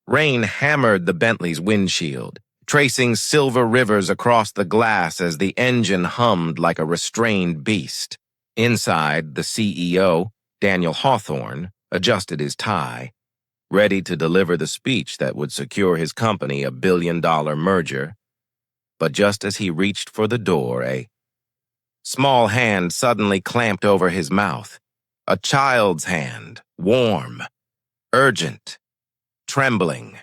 Rain hammered the Bentley's windshield, tracing silver rivers across the glass as the engine hummed like a restrained beast. Inside, the CEO, Daniel Hawthorne, adjusted his tie, ready to deliver the speech that would secure his company a billion-dollar merger. But just as he reached for the door, a small hand suddenly clamped over his mouth. A child's hand, warm, urgent, trembling.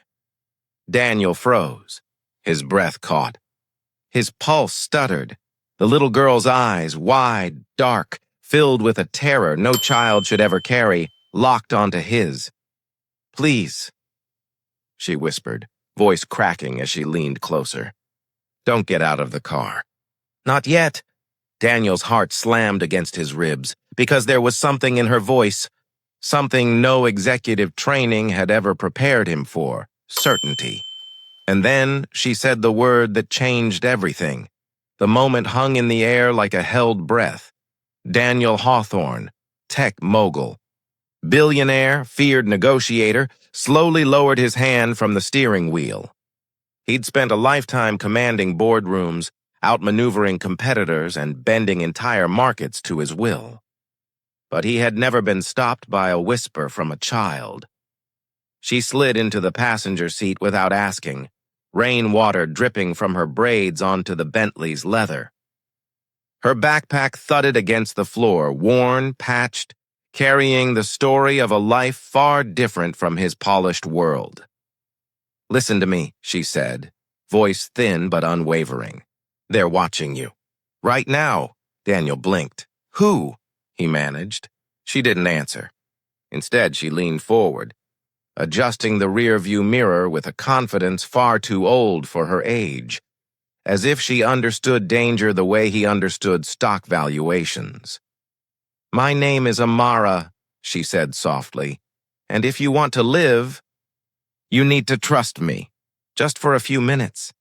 Daniel froze. His breath caught. His pulse stuttered. The little girl's eyes, wide, dark, filled with a terror no child should ever carry, locked onto his. "Please," she whispered, voice cracking as she leaned closer. "Don't get out of the car." "Not yet." Daniel's heart slammed against his ribs because there was something in her voice, something no executive training had ever prepared him for, certainty. And then she said the word that changed everything. The moment hung in the air like a held breath. Daniel Hawthorne, tech mogul. Billionaire, feared negotiator, slowly lowered his hand from the steering wheel. He'd spent a lifetime commanding boardrooms, outmaneuvering competitors, and bending entire markets to his will. But he had never been stopped by a whisper from a child. She slid into the passenger seat without asking, rainwater dripping from her braids onto the Bentley's leather. Her backpack thudded against the floor, worn, patched, carrying the story of a life far different from his polished world. "Listen to me," she said, voice thin but unwavering. "They're watching you. Right now." Daniel blinked. "Who?" he managed. She didn't answer. Instead, she leaned forward, adjusting the rear-view mirror with a confidence far too old for her age, as if she understood danger the way he understood stock valuations. "My name is Amara," she said softly, "and if you want to live, you need to trust me, just for a few minutes."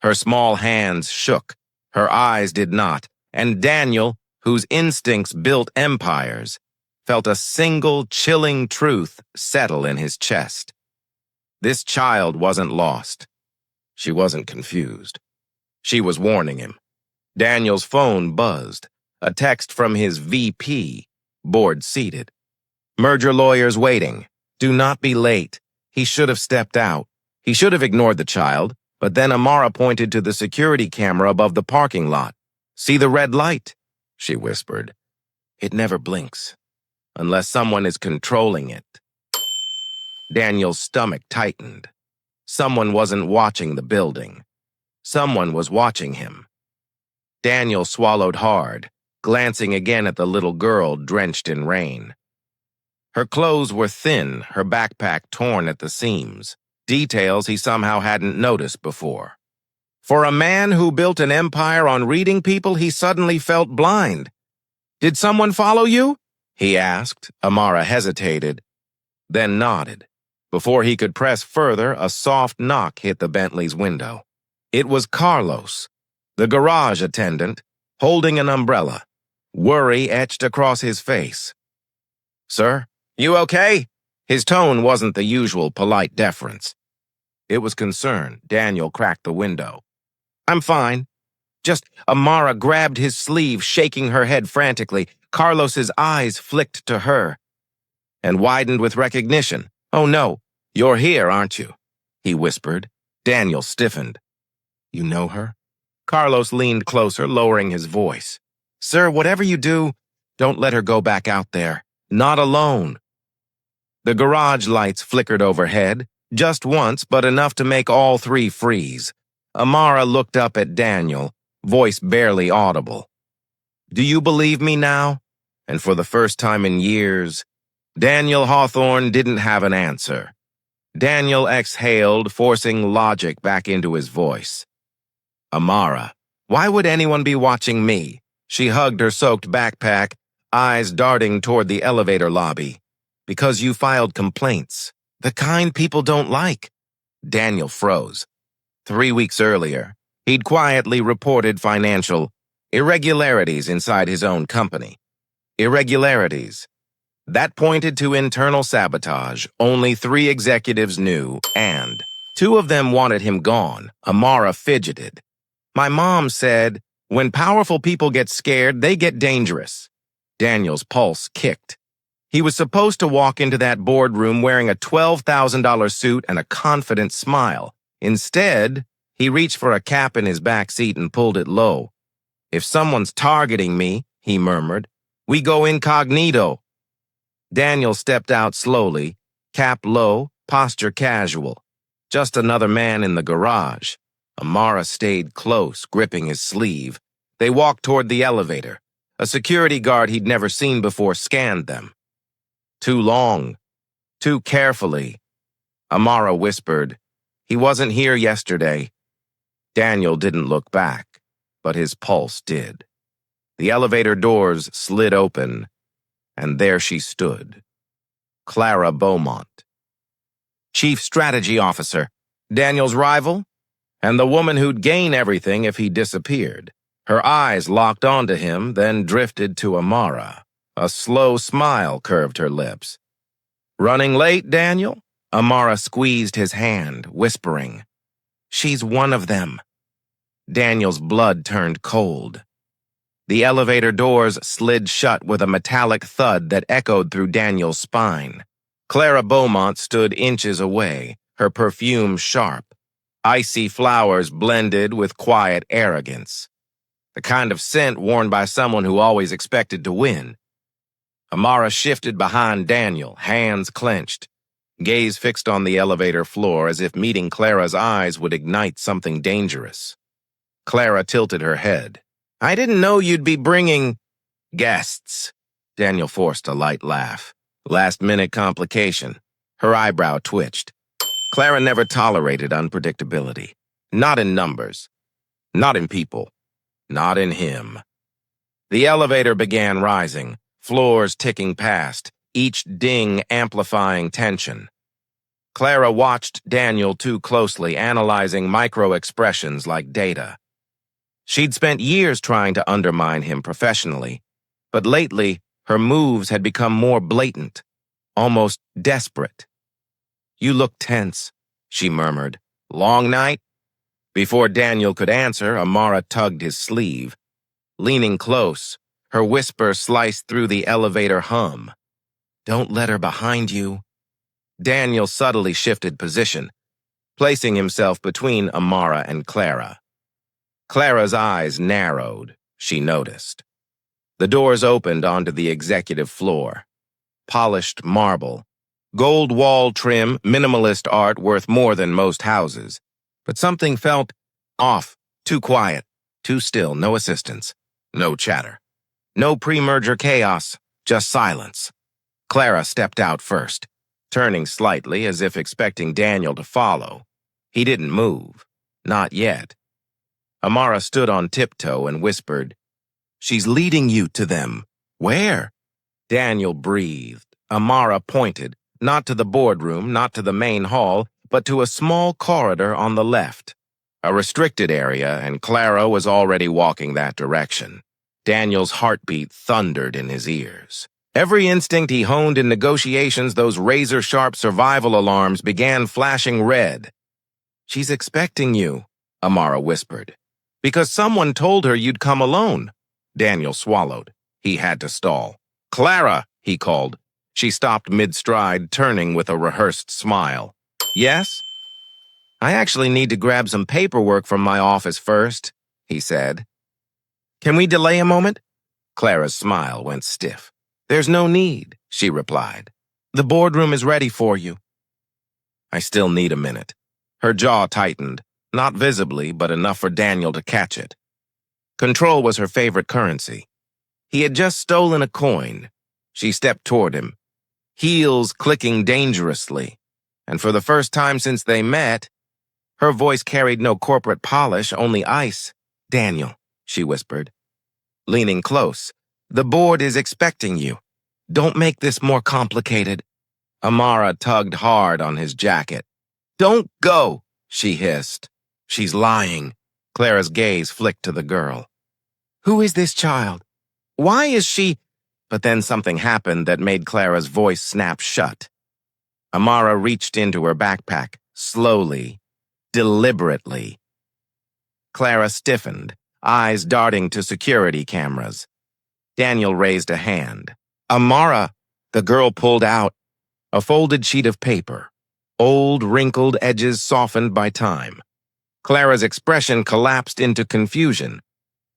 Her small hands shook, her eyes did not, and Daniel, whose instincts built empires, felt a single chilling truth settle in his chest. This child wasn't lost. She wasn't confused. She was warning him. Daniel's phone buzzed, a text from his VP, board-seated. "Merger lawyers waiting. Do not be late." He should have stepped out. He should have ignored the child, but then Amara pointed to the security camera above the parking lot. "See the red light?" she whispered. "It never blinks, unless someone is controlling it." Daniel's stomach tightened. Someone wasn't watching the building. Someone was watching him. Daniel swallowed hard, glancing again at the little girl drenched in rain. Her clothes were thin, her backpack torn at the seams, details he somehow hadn't noticed before. For a man who built an empire on reading people, he suddenly felt blind. "Did someone follow you?" he asked. Amara hesitated, then nodded. Before he could press further, a soft knock hit the Bentley's window. It was Carlos, the garage attendant, holding an umbrella, worry etched across his face. "Sir, you okay?" His tone wasn't the usual polite deference. It was concern. Daniel cracked the window. "I'm fine." Just Amara grabbed his sleeve, shaking her head frantically. Carlos's eyes flicked to her and widened with recognition. "Oh no, you're here, aren't you?" he whispered. Daniel stiffened. "You know her?" Carlos leaned closer, lowering his voice. "Sir, whatever you do, don't let her go back out there. Not alone." The garage lights flickered overhead, just once, but enough to make all three freeze. Amara looked up at Daniel, voice barely audible. "Do you believe me now?" And for the first time in years, Daniel Hawthorne didn't have an answer. Daniel exhaled, forcing logic back into his voice. "Amara, why would anyone be watching me?" She hugged her soaked backpack, eyes darting toward the elevator lobby. "Because you filed complaints. The kind people don't like." Daniel froze. 3 weeks earlier, he'd quietly reported financial irregularities inside his own company. Irregularities That pointed to internal sabotage. Only 3 executives knew, and 2 of them wanted him gone. Amara fidgeted. My mom said, when powerful people get scared, they get dangerous. Daniel's pulse kicked. He was supposed to walk into that boardroom wearing a $12,000 suit and a confident smile. Instead, he reached for a cap in his back seat and pulled it low. If someone's targeting me, he murmured, we go incognito. Daniel stepped out slowly, cap low, posture casual. Just another man in the garage. Amara stayed close, gripping his sleeve. They walked toward the elevator. A security guard he'd never seen before scanned them. Too long. Too carefully. Amara whispered, he wasn't here yesterday. Daniel didn't look back, but his pulse did. The elevator doors slid open, and there she stood. Clara Beaumont. Chief Strategy Officer. Daniel's rival? And the woman who'd gain everything if he disappeared. Her eyes locked onto him, then drifted to Amara. A slow smile curved her lips. Running late, Daniel? Amara squeezed his hand, whispering, she's one of them. Daniel's blood turned cold. The elevator doors slid shut with a metallic thud that echoed through Daniel's spine. Clara Beaumont stood inches away, her perfume sharp. Icy flowers blended with quiet arrogance. The kind of scent worn by someone who always expected to win. Amara shifted behind Daniel, hands clenched, gaze fixed on the elevator floor as if meeting Clara's eyes would ignite something dangerous. Clara tilted her head. I didn't know you'd be bringing guests. Daniel forced a light laugh. Last-minute complication. Her eyebrow twitched. Clara never tolerated unpredictability. Not in numbers. Not in people. Not in him. The elevator began rising, floors ticking past, each ding amplifying tension. Clara watched Daniel too closely, analyzing micro-expressions like data. She'd spent years trying to undermine him professionally, but lately her moves had become more blatant, almost desperate. You look tense, she murmured. Long night? Before Daniel could answer, Amara tugged his sleeve. Leaning close, her whisper sliced through the elevator hum. Don't let her behind you. Daniel subtly shifted position, placing himself between Amara and Clara. Clara's eyes narrowed, she noticed. The doors opened onto the executive floor. Polished marble, gold wall trim, minimalist art worth more than most houses. But something felt off, too quiet, too still, no assistance, no chatter. No pre-merger chaos, just silence. Clara stepped out first, turning slightly as if expecting Daniel to follow. He didn't move, not yet. Amara stood on tiptoe and whispered, she's leading you to them. Where? Daniel breathed. Amara pointed, not to the boardroom, not to the main hall, but to a small corridor on the left. A restricted area, and Clara was already walking that direction. Daniel's heartbeat thundered in his ears. Every instinct he honed in negotiations, those razor-sharp survival alarms began flashing red. She's expecting you, Amara whispered. Because someone told her you'd come alone. Daniel swallowed. He had to stall. Clara, he called. She stopped mid-stride, turning with a rehearsed smile. Yes? I actually need to grab some paperwork from my office first, he said. Can we delay a moment? Clara's smile went stiff. There's no need, she replied. The boardroom is ready for you. I still need a minute. Her jaw tightened. Not visibly, but enough for Daniel to catch it. Control was her favorite currency. He had just stolen a coin. She stepped toward him, heels clicking dangerously, and for the first time since they met, her voice carried no corporate polish, only ice. Daniel, she whispered. Leaning close, the board is expecting you. Don't make this more complicated. Amara tugged hard on his jacket. Don't go, she hissed. She's lying. Clara's gaze flicked to the girl. Who is this child? Why is she? But then something happened that made Clara's voice snap shut. Amara reached into her backpack, slowly, deliberately. Clara stiffened, eyes darting to security cameras. Daniel raised a hand. Amara, the girl pulled out a folded sheet of paper, old, wrinkled edges softened by time. Clara's expression collapsed into confusion.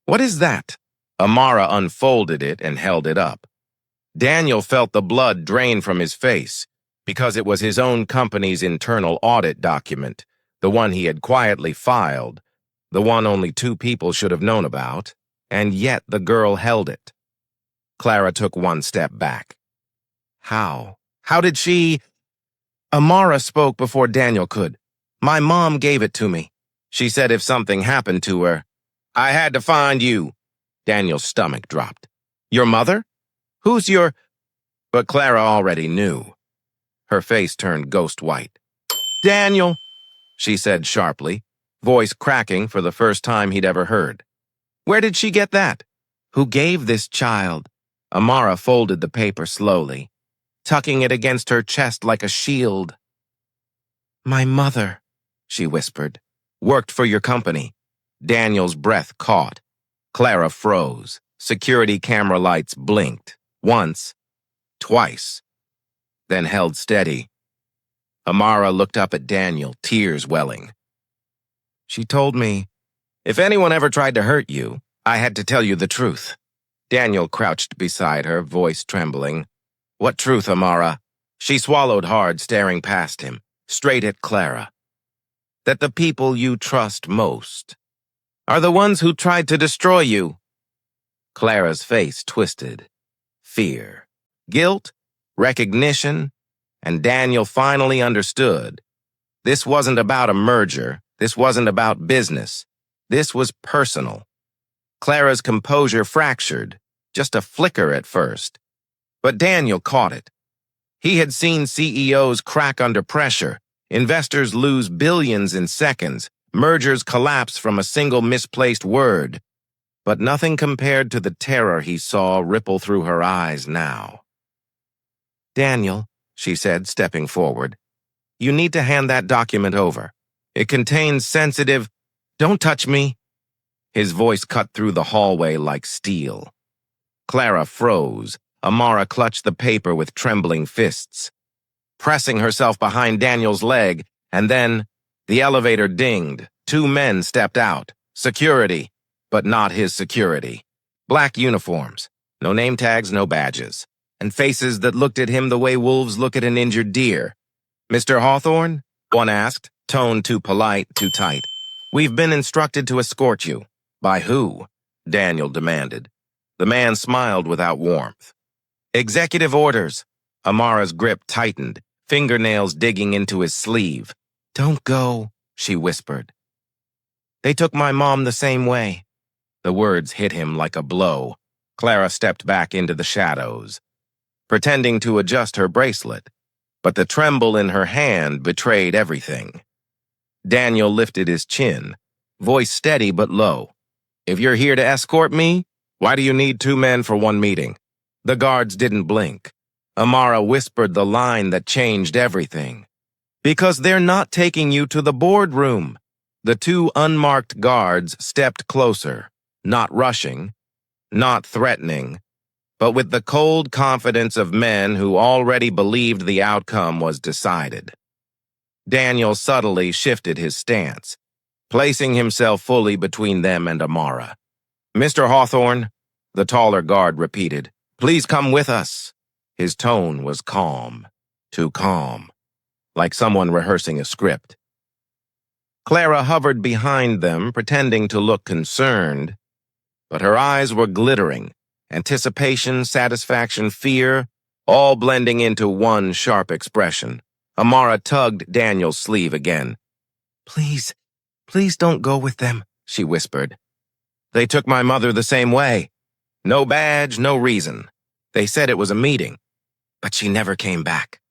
What is that? Amara unfolded it and held it up. Daniel felt the blood drain from his face because it was his own company's internal audit document, the one he had quietly filed, the one only 2 people should have known about, and yet the girl held it. Clara took one step back. How? How did she? Amara spoke before Daniel could. My mom gave it to me. She said if something happened to her, I had to find you. Daniel's stomach dropped. Your mother? Who's your? But Clara already knew. Her face turned ghost white. Daniel, she said sharply, voice cracking for the first time he'd ever heard. Where did she get that? Who gave this child? Amara folded the paper slowly, tucking it against her chest like a shield. My mother, she whispered, worked for your company. Daniel's breath caught. Clara froze. Security camera lights blinked. Once, twice, then held steady. Amara looked up at Daniel, tears welling. She told me, if anyone ever tried to hurt you, I had to tell you the truth. Daniel crouched beside her, voice trembling. What truth, Amara? She swallowed hard, staring past him, straight at Clara. That the people you trust most are the ones who tried to destroy you. Clara's face twisted. Fear, guilt, recognition, and Daniel finally understood. This wasn't about a merger. This wasn't about business. This was personal. Clara's composure fractured, just a flicker at first. But Daniel caught it. He had seen CEOs crack under pressure, investors lose billions in seconds, mergers collapse from a single misplaced word. But nothing compared to the terror he saw ripple through her eyes now. Daniel, she said, stepping forward, you need to hand that document over. It contains sensitive... Don't touch me. His voice cut through the hallway like steel. Clara froze. Amara clutched the paper with trembling fists, pressing herself behind Daniel's leg, and then the elevator dinged. 2 men stepped out. Security, but not his security. Black uniforms, no name tags, no badges, and faces that looked at him the way wolves look at an injured deer. Mr. Hawthorne? One asked, tone too polite, too tight. We've been instructed to escort you. By who? Daniel demanded. The man smiled without warmth. Executive orders. Amara's grip tightened, fingernails digging into his sleeve. Don't go, she whispered. They took my mom the same way. The words hit him like a blow. Clara stepped back into the shadows, pretending to adjust her bracelet, but the tremble in her hand betrayed everything. Daniel lifted his chin, voice steady but low. If you're here to escort me, why do you need 2 men for 1 meeting? The guards didn't blink. Amara whispered the line that changed everything. Because they're not taking you to the boardroom. The 2 unmarked guards stepped closer, not rushing, not threatening, but with the cold confidence of men who already believed the outcome was decided. Daniel subtly shifted his stance, placing himself fully between them and Amara. Mr. Hawthorne, the taller guard repeated, please come with us. His tone was calm, too calm, like someone rehearsing a script. Clara hovered behind them, pretending to look concerned, but her eyes were glittering, anticipation, satisfaction, fear, all blending into one sharp expression. Amara tugged Daniel's sleeve again. Please don't go with them, she whispered. They took my mother the same way. No badge, no reason. They said it was a meeting, but she never came back.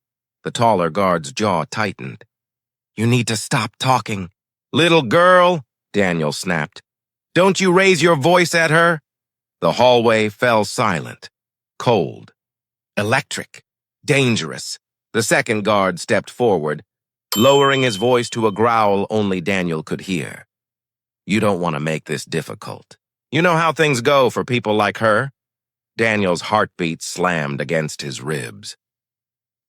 The taller guard's jaw tightened. You need to stop talking. Little girl, Daniel snapped. Don't you raise your voice at her? The hallway fell silent. Cold. Electric. Dangerous. The second guard stepped forward, lowering his voice to a growl only Daniel could hear. You don't want to make this difficult. You know how things go for people like her? Daniel's heartbeat slammed against his ribs.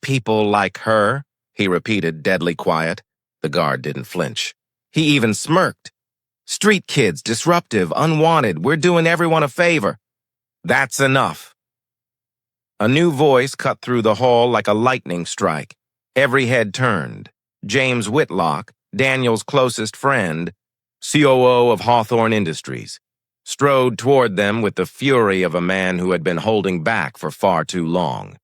People like her? He repeated, deadly quiet. The guard didn't flinch. He even smirked. Street kids, disruptive, unwanted, we're doing everyone a favor. That's enough. A new voice cut through the hall like a lightning strike. Every head turned. James Whitlock, Daniel's closest friend, COO of Hawthorne Industries, strode toward them with the fury of a man who had been holding back for far too long.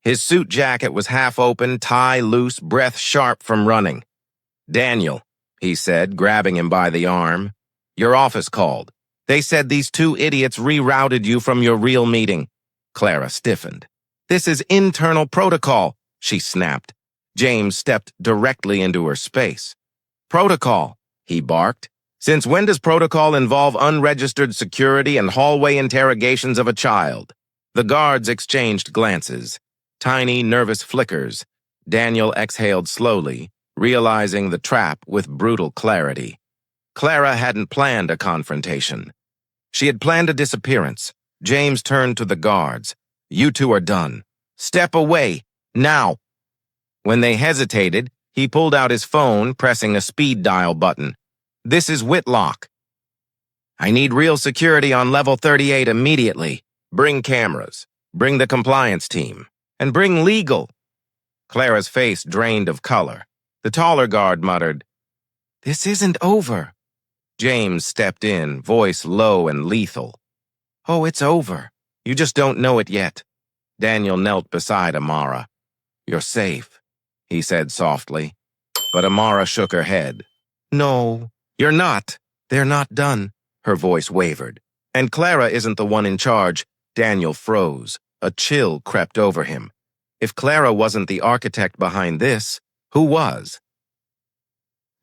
His suit jacket was half open, tie loose, breath sharp from running. Daniel, he said, grabbing him by the arm, your office called. They said these two idiots rerouted you from your real meeting. Clara stiffened. This is internal protocol, she snapped. James stepped directly into her space. Protocol, he barked. Since when does protocol involve unregistered security and hallway interrogations of a child? The guards exchanged glances. Tiny, nervous flickers. Daniel exhaled slowly, realizing the trap with brutal clarity. Clara hadn't planned a confrontation. She had planned a disappearance. James turned to the guards. You two are done. Step away, now. When they hesitated, he pulled out his phone, pressing a speed dial button. This is Whitlock. I need real security on level 38 immediately. Bring cameras. Bring the compliance team. And bring legal. Clara's face drained of color. The taller guard muttered, This isn't over. James stepped in, voice low and lethal. Oh, it's over. You just don't know it yet. Daniel knelt beside Amara. You're safe, he said softly. But Amara shook her head. No, you're not. They're not done. Her voice wavered. And Clara isn't the one in charge. Daniel froze. A chill crept over him. If Clara wasn't the architect behind this, who was?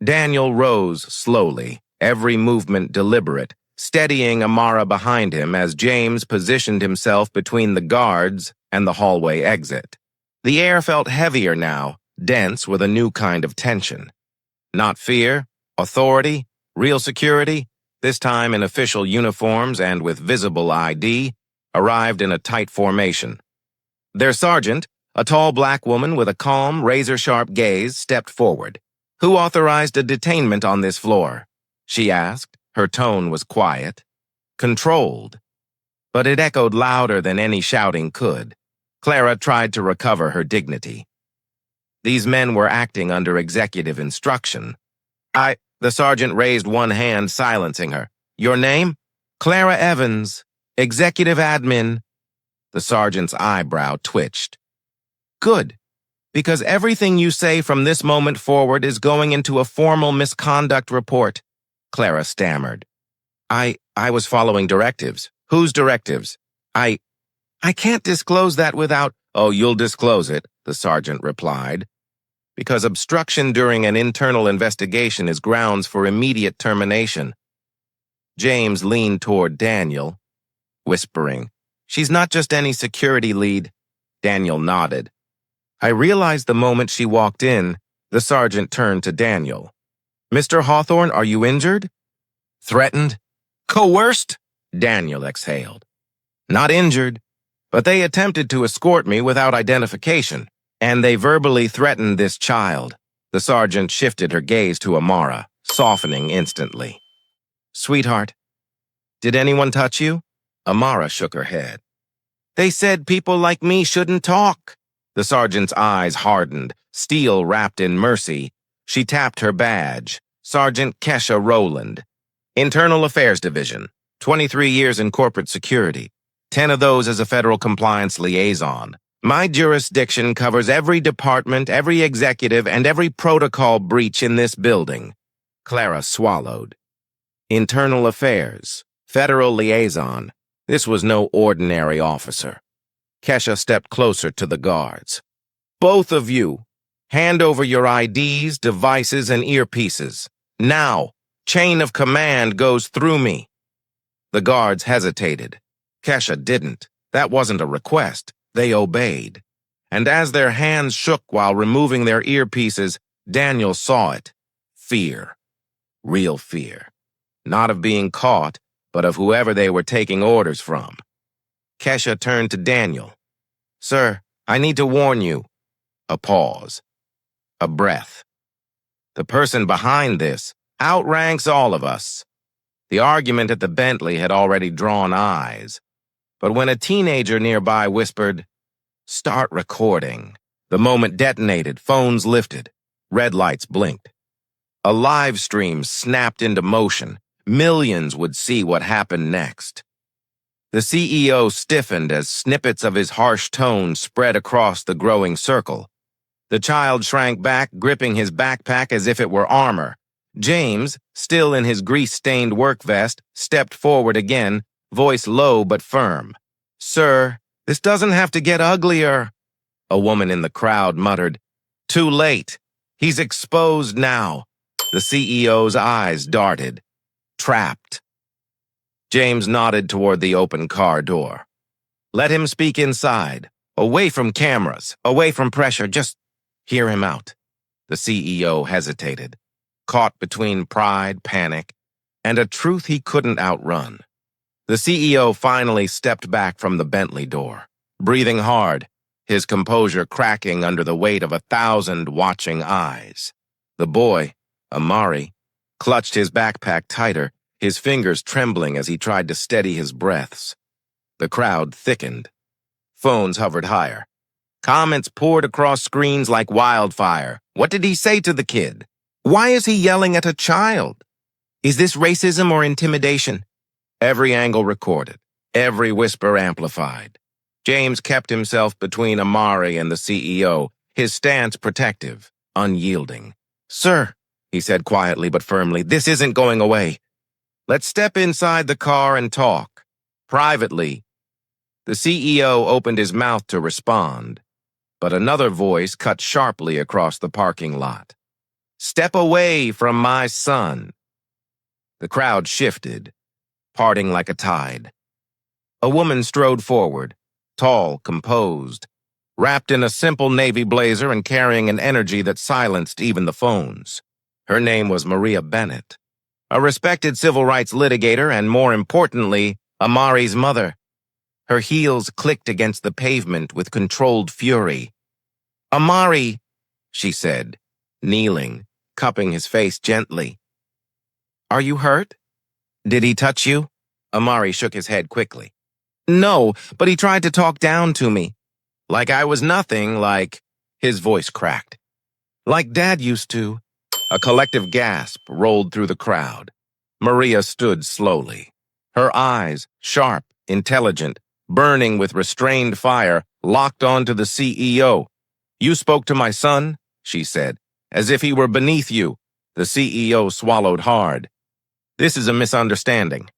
Daniel rose slowly, every movement deliberate, steadying Amara behind him as James positioned himself between the guards and the hallway exit. The air felt heavier now, dense with a new kind of tension. Not fear, authority, real security, this time in official uniforms and with visible ID, arrived in a tight formation. Their sergeant, a tall black woman with a calm, razor-sharp gaze, stepped forward. Who authorized a detainment on this floor? She asked. Her tone was quiet, controlled, but it echoed louder than any shouting could. Clara tried to recover her dignity. These men were acting under executive instruction. The sergeant raised one hand, silencing her. Your name? Clara Evans, executive admin. The sergeant's eyebrow twitched. Good, because everything you say from this moment forward is going into a formal misconduct report. Clara stammered. I was following directives. Whose directives? I can't disclose that without— Oh, you'll disclose it, the sergeant replied, because obstruction during an internal investigation is grounds for immediate termination. James leaned toward Daniel, whispering, She's not just any security lead. Daniel nodded. I realized the moment she walked in, the sergeant turned to Daniel. Mr. Hawthorne, are you injured? Threatened? Coerced? Daniel exhaled. Not injured, but they attempted to escort me without identification, and they verbally threatened this child. The sergeant shifted her gaze to Amara, softening instantly. Sweetheart, did anyone touch you? Amara shook her head. They said people like me shouldn't talk. The sergeant's eyes hardened, steel wrapped in mercy. She tapped her badge. Sergeant Kesha Rowland. Internal Affairs Division. 23 years in corporate security. 10 of those as a federal compliance liaison. My jurisdiction covers every department, every executive, and every protocol breach in this building. Clara swallowed. Internal Affairs. Federal liaison. This was no ordinary officer. Kesha stepped closer to the guards. Both of you, hand over your IDs, devices, and earpieces. Now, chain of command goes through me. The guards hesitated. Kesha didn't. That wasn't a request. They obeyed. And as their hands shook while removing their earpieces, Daniel saw it. Fear. Real fear. Not of being caught, but of whoever they were taking orders from. Kesha turned to Daniel. "Sir, I need to warn you." A pause. A breath. "The person behind this outranks all of us." The argument at the Bentley had already drawn eyes. But when a teenager nearby whispered, "Start recording," the moment detonated, phones lifted, red lights blinked. A live stream snapped into motion. Millions would see what happened next. The CEO stiffened as snippets of his harsh tone spread across the growing circle. The child shrank back, gripping his backpack as if it were armor. James, still in his grease-stained work vest, stepped forward again, voice low but firm. "Sir, this doesn't have to get uglier." A woman in the crowd muttered, "Too late. He's exposed now." The CEO's eyes darted. Trapped. James nodded toward the open car door. "Let him speak inside. Away from cameras, away from pressure, just hear him out." The CEO hesitated, caught between pride, panic, and a truth he couldn't outrun. The CEO finally stepped back from the Bentley door, breathing hard, his composure cracking under the weight of 1,000 watching eyes. The boy, Amari, clutched his backpack tighter, his fingers trembling as he tried to steady his breaths. The crowd thickened. Phones hovered higher. Comments poured across screens like wildfire. What did he say to the kid? Why is he yelling at a child? Is this racism or intimidation? Every angle recorded, every whisper amplified. James kept himself between Amari and the CEO, his stance protective, unyielding. "Sir," he said quietly but firmly, "this isn't going away. Let's step inside the car and talk. Privately." The CEO opened his mouth to respond, but another voice cut sharply across the parking lot. "Step away from my son." The crowd shifted, parting like a tide. A woman strode forward, tall, composed, wrapped in a simple navy blazer and carrying an energy that silenced even the phones. Her name was Maria Bennett, a respected civil rights litigator and, more importantly, Amari's mother. Her heels clicked against the pavement with controlled fury. "Amari," she said, kneeling, cupping his face gently. "Are you hurt? Did he touch you?" Amari shook his head quickly. "No, but he tried to talk down to me. Like I was nothing, like..." His voice cracked. "Like Dad used to." A collective gasp rolled through the crowd. Maria stood slowly. Her eyes, sharp, intelligent, burning with restrained fire, locked onto the CEO. "You spoke to my son," she said, "as if he were beneath you." The CEO swallowed hard. "This is a misunderstanding.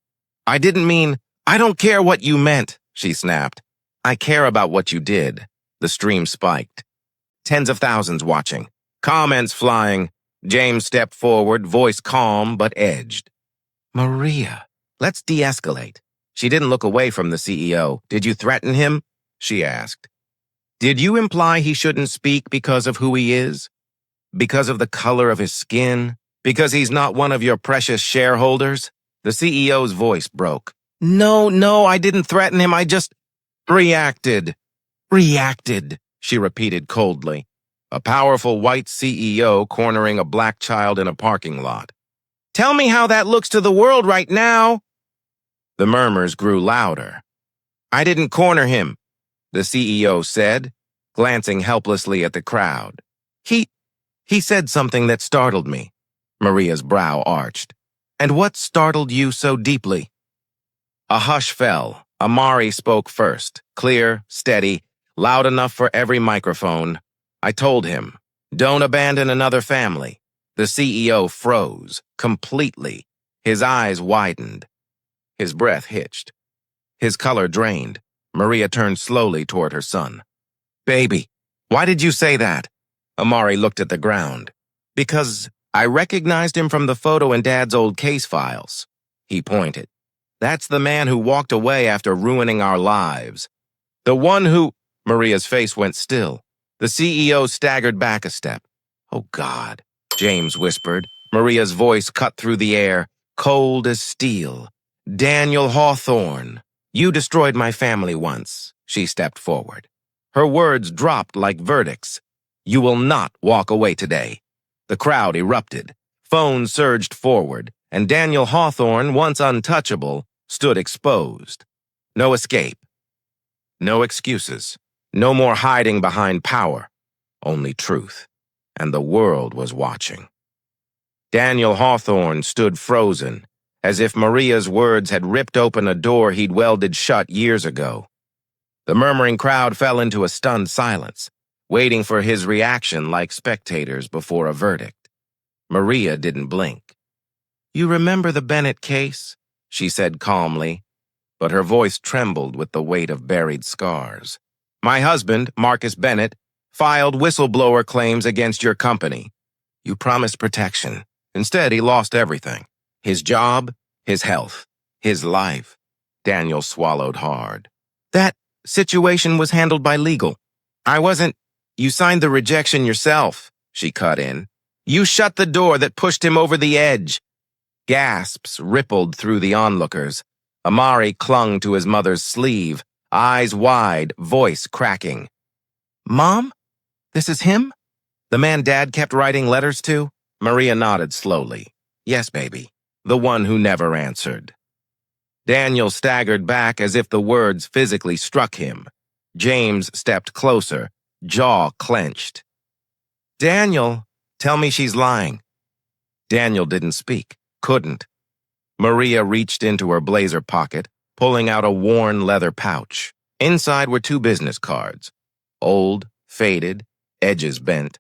I didn't mean..." "I don't care what you meant," she snapped. "I care about what you did." The stream spiked. Tens of thousands watching. Comments flying. James stepped forward, voice calm but edged. "Maria, let's de-escalate." She didn't look away from the CEO. "Did you threaten him?" she asked. "Did you imply he shouldn't speak because of who he is? Because of the color of his skin? Because he's not one of your precious shareholders?" The CEO's voice broke. No, I didn't threaten him. I just reacted." "Reacted," she repeated coldly. A powerful white CEO cornering a black child in a parking lot. "Tell me how that looks to the world right now." The murmurs grew louder. "I didn't corner him," the CEO said, glancing helplessly at the crowd. He said something that startled me." Maria's brow arched. "And what startled you so deeply?" A hush fell. Amari spoke first, clear, steady, loud enough for every microphone. "I told him, don't abandon another family." The CEO froze, completely. His eyes widened. His breath hitched. His color drained. Maria turned slowly toward her son. "Baby, why did you say that?" Amari looked at the ground. "Because I recognized him from the photo in Dad's old case files." He pointed. "That's the man who walked away after ruining our lives. The one who... Maria's face went still. The CEO staggered back a step. Oh, God, James whispered. Maria's voice cut through the air, cold as steel. Daniel Hawthorne, you destroyed my family once. She stepped forward. Her words dropped like verdicts. You will not walk away today. The crowd erupted. Phones surged forward, and Daniel Hawthorne, once untouchable, stood exposed. No escape. No excuses. No more hiding behind power. Only truth. And the world was watching. Daniel Hawthorne stood frozen, as if Maria's words had ripped open a door he'd welded shut years ago. The murmuring crowd fell into a stunned silence, waiting for his reaction like spectators before a verdict. Maria didn't blink. You remember the Bennett case? She said calmly, but her voice trembled with the weight of buried scars. My husband, Marcus Bennett, filed whistleblower claims against your company. You promised protection. Instead, he lost everything. His job, his health, his life. Daniel swallowed hard. That situation was handled by legal. I wasn't... You signed the rejection yourself, she cut in. You shut the door that pushed him over the edge. Gasps rippled through the onlookers. Amari clung to his mother's sleeve, eyes wide, voice cracking. Mom? This is him? The man Dad kept writing letters to? Maria nodded slowly. Yes, baby. The one who never answered. Daniel staggered back as if the words physically struck him. James stepped closer, jaw clenched. Daniel, tell me she's lying. Daniel didn't speak, couldn't. Maria reached into her blazer pocket, pulling out a worn leather pouch. Inside were 2 business cards. Old, faded, edges bent.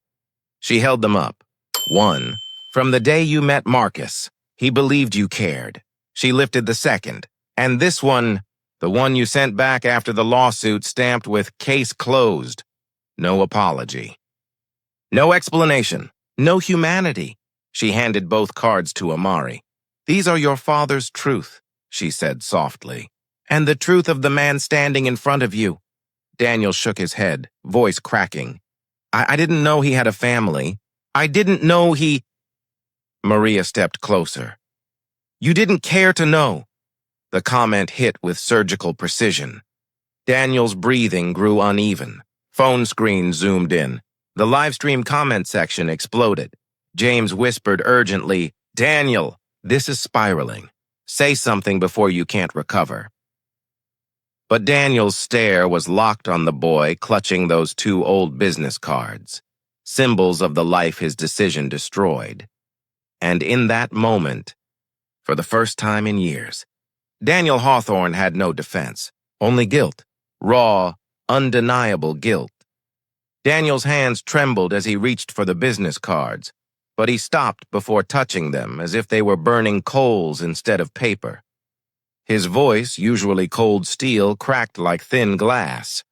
She held them up. 1. From the day you met Marcus, he believed you cared. She lifted the 2nd. And this one, the one you sent back after the lawsuit stamped with case closed. No apology. No explanation. No humanity. She handed both cards to Amari. These are your father's truth, she said softly. And the truth of the man standing in front of you. Daniel shook his head, voice cracking. I didn't know he had a family. I didn't know he... Maria stepped closer. You didn't care to know. The comment hit with surgical precision. Daniel's breathing grew uneven. Phone screen zoomed in. The livestream comment section exploded. James whispered urgently, Daniel, this is spiraling. Say something before you can't recover. But Daniel's stare was locked on the boy clutching those 2 old business cards, symbols of the life his decision destroyed. And in that moment, for the first time in years, Daniel Hawthorne had no defense, only guilt, raw, undeniable guilt. Daniel's hands trembled as he reached for the business cards, but he stopped before touching them as if they were burning coals instead of paper. His voice, usually cold steel, cracked like thin glass.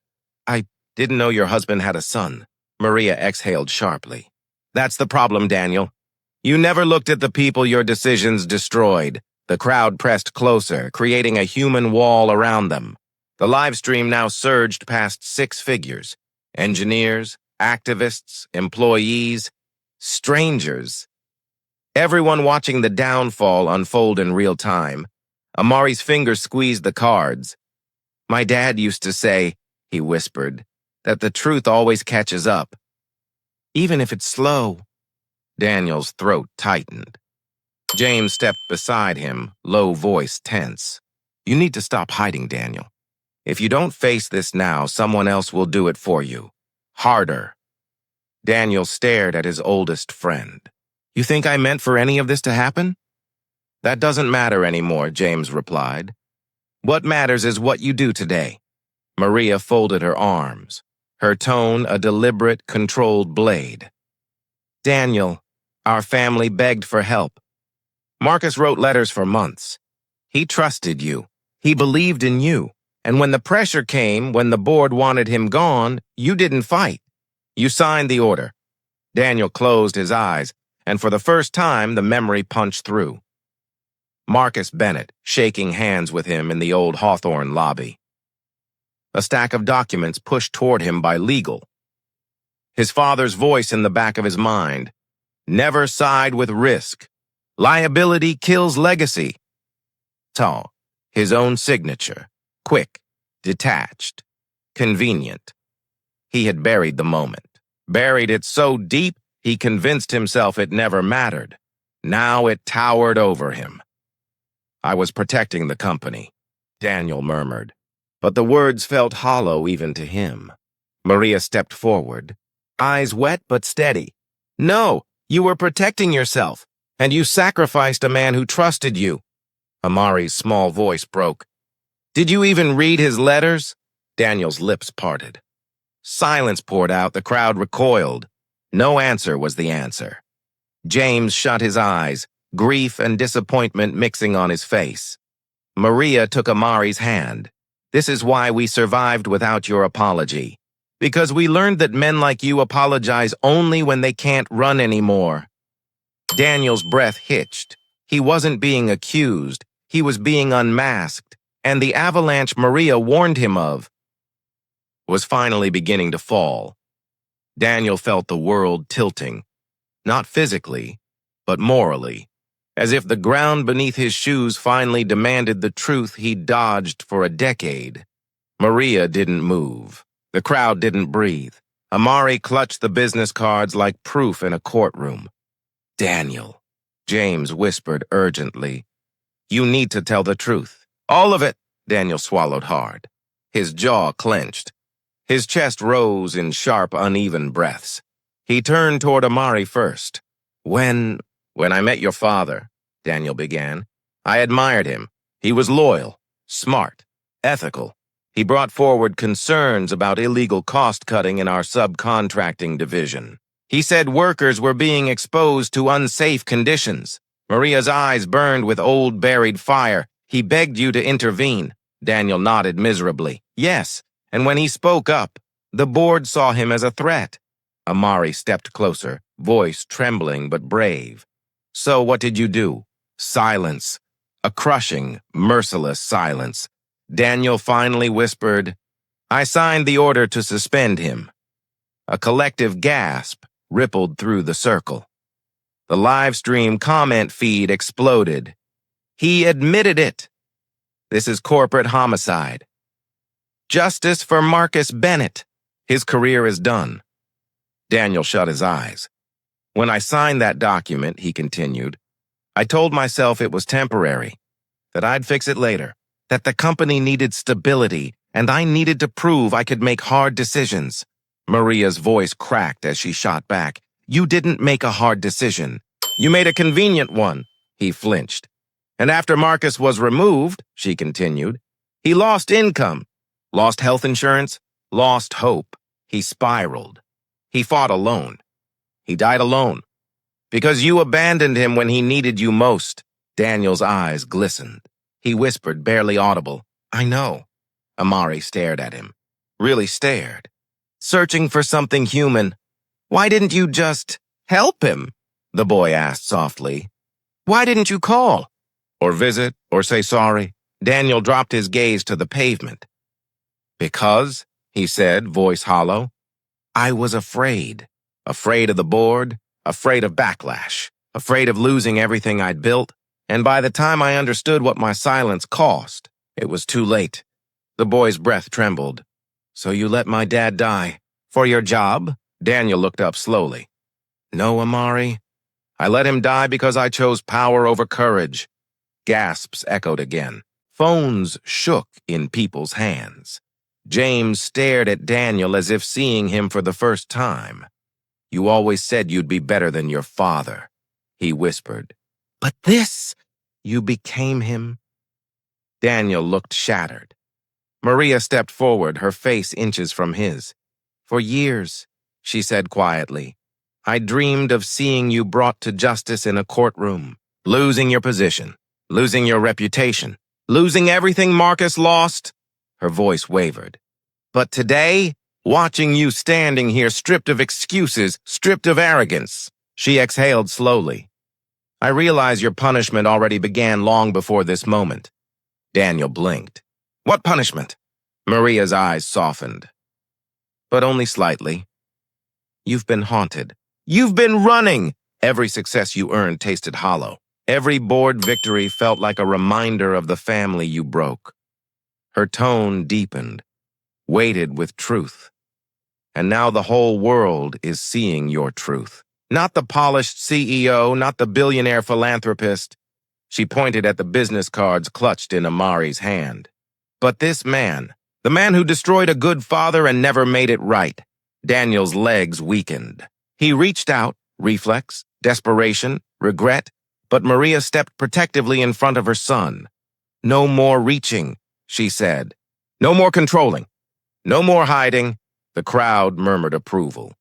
I didn't know your husband had a son. Maria exhaled sharply. That's the problem, Daniel. You never looked at the people your decisions destroyed. The crowd pressed closer, creating a human wall around them. The live stream now surged past 6 figures. Engineers, activists, employees, strangers. Everyone watching the downfall unfold in real time. Amari's fingers squeezed the cards. My dad used to say, he whispered, that the truth always catches up. Even if it's slow. Daniel's throat tightened. James stepped beside him, low voice tense. You need to stop hiding, Daniel. If you don't face this now, someone else will do it for you. Harder. Daniel stared at his oldest friend. You think I meant for any of this to happen? That doesn't matter anymore, James replied. What matters is what you do today. Maria folded her arms, her tone a deliberate, controlled blade. Daniel, our family begged for help. Marcus wrote letters for months. He trusted you. He believed in you. And when the pressure came, when the board wanted him gone, you didn't fight. You signed the order. Daniel closed his eyes, and for the first time, the memory punched through. Marcus Bennett, shaking hands with him in the old Hawthorne lobby. a stack of documents pushed toward him by legal. His father's voice in the back of his mind. Never side with risk. Liability kills legacy. Tall. His own signature. Quick. Detached. Convenient. He had buried the moment. Buried it so deep, he convinced himself it never mattered. Now it towered over him. I was protecting the company, Daniel murmured. But the words felt hollow even to him. Maria stepped forward, eyes wet but steady. No, you were protecting yourself, and you sacrificed a man who trusted you. Amari's small voice broke. Did you even read his letters? Daniel's lips parted. Silence poured out, the crowd recoiled. No answer was the answer. James shut his eyes, grief and disappointment mixing on his face. Maria took Amari's hand. This is why we survived without your apology. Because we learned that men like you apologize only when they can't run anymore. Daniel's breath hitched. He wasn't being accused. He was being unmasked. And the avalanche Maria warned him of was finally beginning to fall. Daniel felt the world tilting. Not physically, but morally, as if the ground beneath his shoes finally demanded the truth he'd dodged for a decade. Maria didn't move. The crowd didn't breathe. Amari clutched the business cards like proof in a courtroom. Daniel, James whispered urgently, you need to tell the truth. All of it. Daniel swallowed hard. His jaw clenched. His chest rose in sharp, uneven breaths. He turned toward Amari first. When I met your father, Daniel began, I admired him. He was loyal, smart, ethical. He brought forward concerns about illegal cost-cutting in our subcontracting division. He said workers were being exposed to unsafe conditions. Maria's eyes burned with old buried fire. He begged you to intervene. Daniel nodded miserably. Yes, and when he spoke up, the board saw him as a threat. Amari stepped closer, voice trembling but brave. So what did you do? Silence. A crushing, merciless silence. Daniel finally whispered, I signed the order to suspend him. A collective gasp rippled through the circle. The live stream comment feed exploded. He admitted it. This is corporate homicide. Justice for Marcus Bennett. His career is done. Daniel shut his eyes. When I signed that document, he continued, I told myself it was temporary, that I'd fix it later, that the company needed stability, and I needed to prove I could make hard decisions. Maria's voice cracked as she shot back. You didn't make a hard decision. You made a convenient one. He flinched. And after Marcus was removed, she continued, he lost income, lost health insurance, lost hope. He spiraled. He fought alone. He died alone. Because you abandoned him when he needed you most. Daniel's eyes glistened. He whispered, barely audible, I know. Amari stared at him. Really stared. Searching for something human. Why didn't you just help him? The boy asked softly. Why didn't you call? Or visit, or say sorry? Daniel dropped his gaze to the pavement. Because, he said, voice hollow, I was afraid. Afraid of the board, afraid of backlash, afraid of losing everything I'd built, and by the time I understood what my silence cost, it was too late. The boy's breath trembled. So you let my dad die. For your job? Daniel looked up slowly. No, Amari. I let him die because I chose power over courage. Gasps echoed again. Phones shook in people's hands. James stared at Daniel as if seeing him for the first time. You always said you'd be better than your father, he whispered. But this, you became him. Daniel looked shattered. Maria stepped forward, her face inches from his. For years, she said quietly, I dreamed of seeing you brought to justice in a courtroom, losing your position, losing your reputation, losing everything Marcus lost. Her voice wavered. But today, watching you standing here stripped of excuses, stripped of arrogance, she exhaled slowly. I realize your punishment already began long before this moment. Daniel blinked. What punishment? Maria's eyes softened, but only slightly. You've been haunted. You've been running! Every success you earned tasted hollow. Every board victory felt like a reminder of the family you broke. Her tone deepened, weighted with truth. And now the whole world is seeing your truth. Not the polished CEO, not the billionaire philanthropist. She pointed at the business cards clutched in Amari's hand. But this man, the man who destroyed a good father and never made it right. Daniel's legs weakened. He reached out, reflex, desperation, regret, but Maria stepped protectively in front of her son. No more reaching, she said. No more controlling. No more hiding. The crowd murmured approval.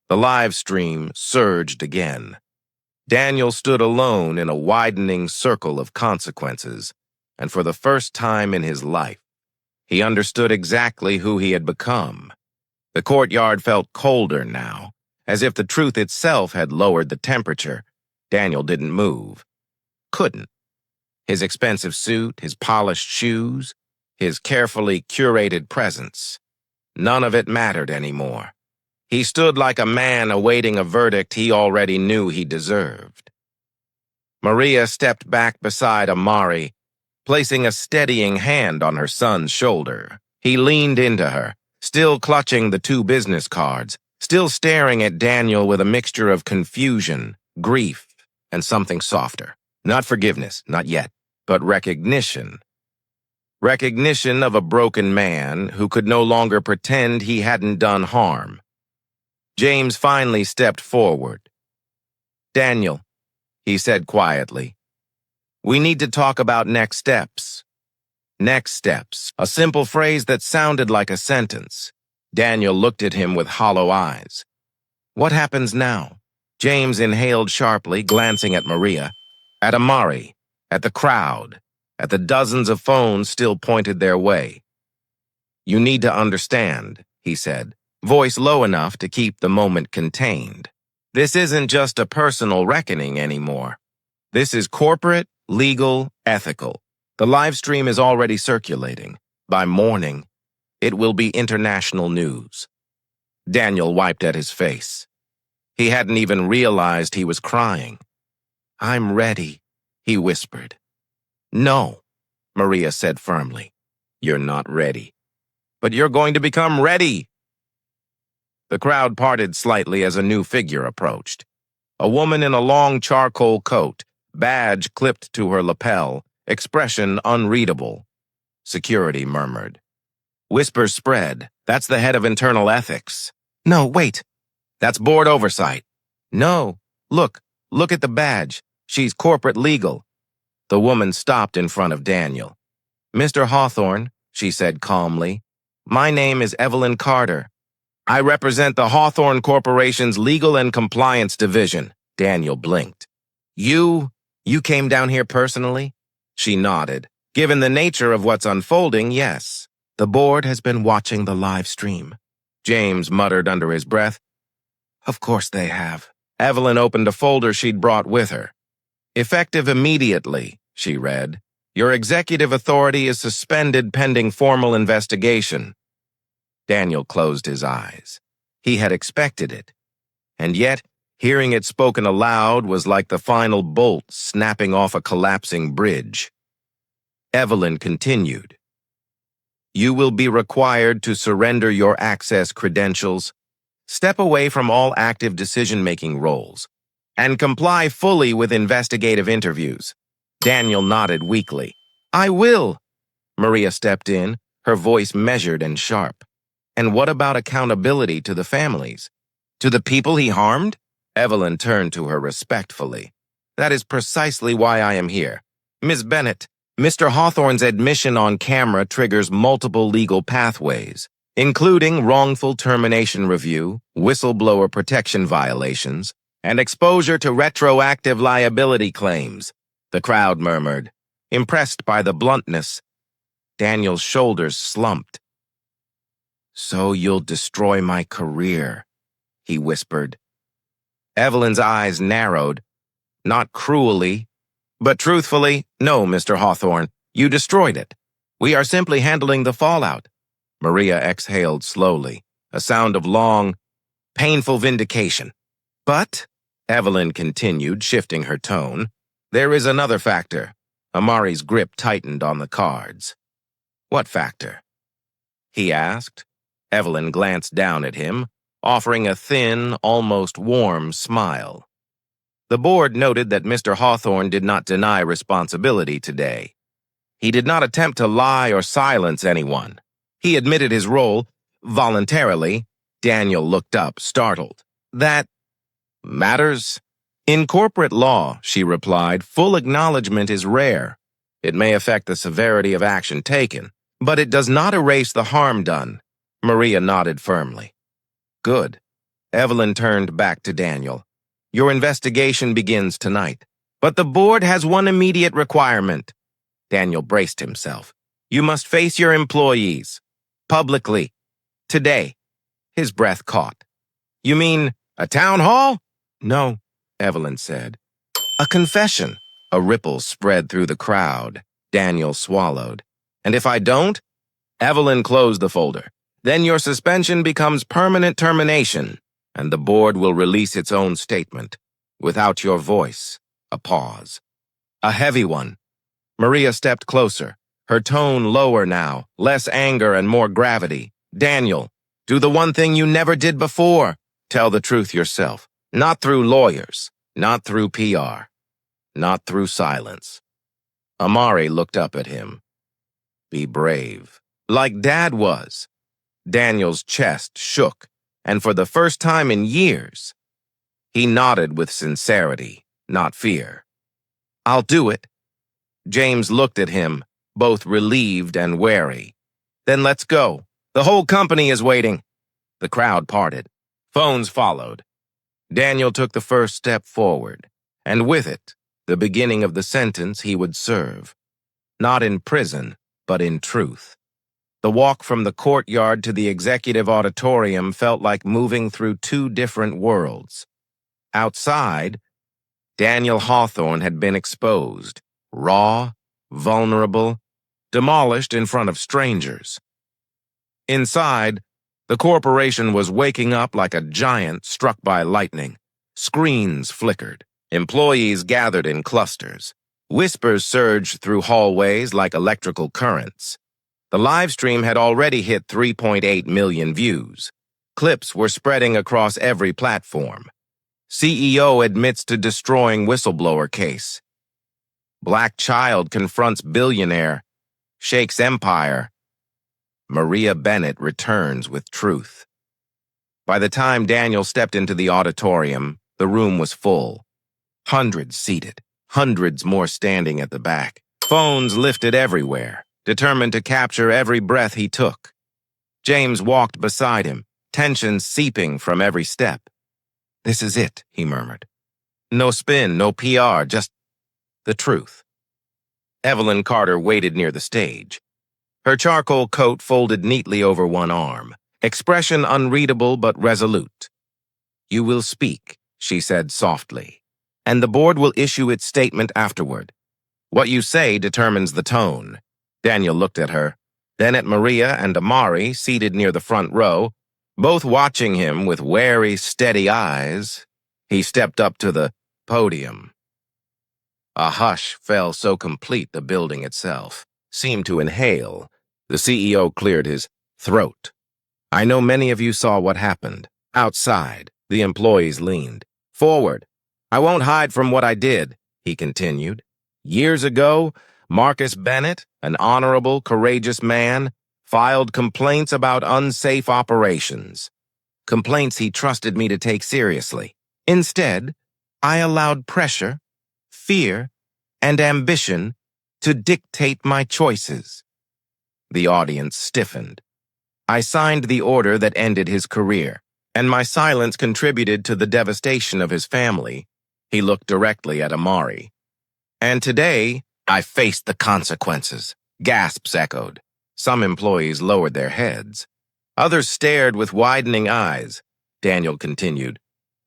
The live stream surged again. Daniel stood alone in a widening circle of consequences, and for the first time in his life, he understood exactly who he had become. The courtyard felt colder now, as if the truth itself had lowered the temperature. Daniel didn't move. Couldn't. His expensive suit, his polished shoes, his carefully curated presence. None of it mattered anymore. He stood like a man awaiting a verdict he already knew he deserved. Maria stepped back beside Amari, placing a steadying hand on her son's shoulder. He leaned into her, still clutching the two business cards, still staring at Daniel with a mixture of confusion, grief, and something softer. Not forgiveness, not yet, but recognition. Recognition of a broken man who could no longer pretend he hadn't done harm. James finally stepped forward. Daniel, he said quietly, we need to talk about next steps. Next steps, a simple phrase that sounded like a sentence. Daniel looked at him with hollow eyes. What happens now? James inhaled sharply, glancing at Maria, at Amari, at the crowd, at the dozens of phones still pointed their way. You need to understand, he said, voice low enough to keep the moment contained. This isn't just a personal reckoning anymore. This is corporate, legal, ethical. The live stream is already circulating. By morning, it will be international news. Daniel wiped at his face. He hadn't even realized he was crying. I'm ready, he whispered. No, Maria said firmly. You're not ready. But you're going to become ready. The crowd parted slightly as a new figure approached. A woman in a long charcoal coat, badge clipped to her lapel, expression unreadable. Security murmured. Whispers spread. That's the head of internal ethics. No, wait. That's board oversight. No, look at the badge. She's corporate legal. The woman stopped in front of Daniel. Mr. Hawthorne, she said calmly, my name is Evelyn Carter. I represent the Hawthorne Corporation's Legal and Compliance Division. Daniel blinked. You came down here personally? She nodded. Given the nature of what's unfolding, yes. The board has been watching the live stream. James muttered under his breath. Of course they have. Evelyn opened a folder she'd brought with her. Effective immediately, she read. Your executive authority is suspended pending formal investigation. Daniel closed his eyes. He had expected it. And yet, hearing it spoken aloud was like the final bolt snapping off a collapsing bridge. Evelyn continued. You will be required to surrender your access credentials, step away from all active decision-making roles, and comply fully with investigative interviews. Daniel nodded weakly. I will. Maria stepped in, her voice measured and sharp. And what about accountability to the families? To the people he harmed? Evelyn turned to her respectfully. That is precisely why I am here. Ms. Bennett, Mr. Hawthorne's admission on camera triggers multiple legal pathways, including wrongful termination review, whistleblower protection violations, and exposure to retroactive liability claims. The crowd murmured, impressed by the bluntness. Daniel's shoulders slumped. So you'll destroy my career, he whispered. Evelyn's eyes narrowed, not cruelly, but truthfully, no, Mr. Hawthorne, you destroyed it. We are simply handling the fallout. Maria exhaled slowly, a sound of long, painful vindication. But, Evelyn continued, shifting her tone, there is another factor. Amari's grip tightened on the cards. What factor? He asked. Evelyn glanced down at him, offering a thin, almost warm smile. The board noted that Mr. Hawthorne did not deny responsibility today. He did not attempt to lie or silence anyone. He admitted his role, voluntarily. Daniel looked up, startled. That matters? In corporate law, she replied, full acknowledgement is rare. It may affect the severity of action taken, but it does not erase the harm done. Maria nodded firmly. Good. Evelyn turned back to Daniel. Your investigation begins tonight, but the board has one immediate requirement. Daniel braced himself. You must face your employees. Publicly. Today. His breath caught. You mean a town hall? No, Evelyn said. A confession. A ripple spread through the crowd. Daniel swallowed. And if I don't? Evelyn closed the folder. Then your suspension becomes permanent termination, and the board will release its own statement. Without your voice. A pause. A heavy one. Maria stepped closer, her tone lower now, less anger and more gravity. Daniel, do the one thing you never did before. Tell the truth yourself. Not through lawyers, not through PR, not through silence. Amari looked up at him. Be brave. Like Dad was. Daniel's chest shook, and for the first time in years, he nodded with sincerity, not fear. I'll do it. James looked at him, both relieved and wary. Then let's go. The whole company is waiting. The crowd parted. Phones followed. Daniel took the first step forward, and with it, the beginning of the sentence he would serve. Not in prison, but in truth. The walk from the courtyard to the executive auditorium felt like moving through two different worlds. Outside, Daniel Hawthorne had been exposed, raw, vulnerable, demolished in front of strangers. Inside, the corporation was waking up like a giant struck by lightning. Screens flickered. Employees gathered in clusters. Whispers surged through hallways like electrical currents. The live stream had already hit 3.8 million views. Clips were spreading across every platform. CEO admits to destroying whistleblower case. Black child confronts billionaire, shakes empire. Maria Bennett returns with truth. By the time Daniel stepped into the auditorium, the room was full. Hundreds seated, hundreds more standing at the back. Phones lifted everywhere, determined to capture every breath he took. James walked beside him, tension seeping from every step. This is it, he murmured. No spin, no PR, just the truth. Evelyn Carter waited near the stage. Her charcoal coat folded neatly over one arm, expression unreadable but resolute. You will speak, she said softly, and the board will issue its statement afterward. What you say determines the tone. Daniel looked at her, then at Maria and Amari seated near the front row, both watching him with wary, steady eyes. He stepped up to the podium. A hush fell so complete the building itself seemed to inhale. The CEO cleared his throat. I know many of you saw what happened. Outside, the employees leaned. Forward. I won't hide from what I did, he continued. Years ago, Marcus Bennett, an honorable, courageous man, filed complaints about unsafe operations. Complaints he trusted me to take seriously. Instead, I allowed pressure, fear, and ambition to dictate my choices. The audience stiffened. I signed the order that ended his career, and my silence contributed to the devastation of his family. He looked directly at Amari. And today, I faced the consequences. Gasps echoed. Some employees lowered their heads. Others stared with widening eyes. Daniel continued,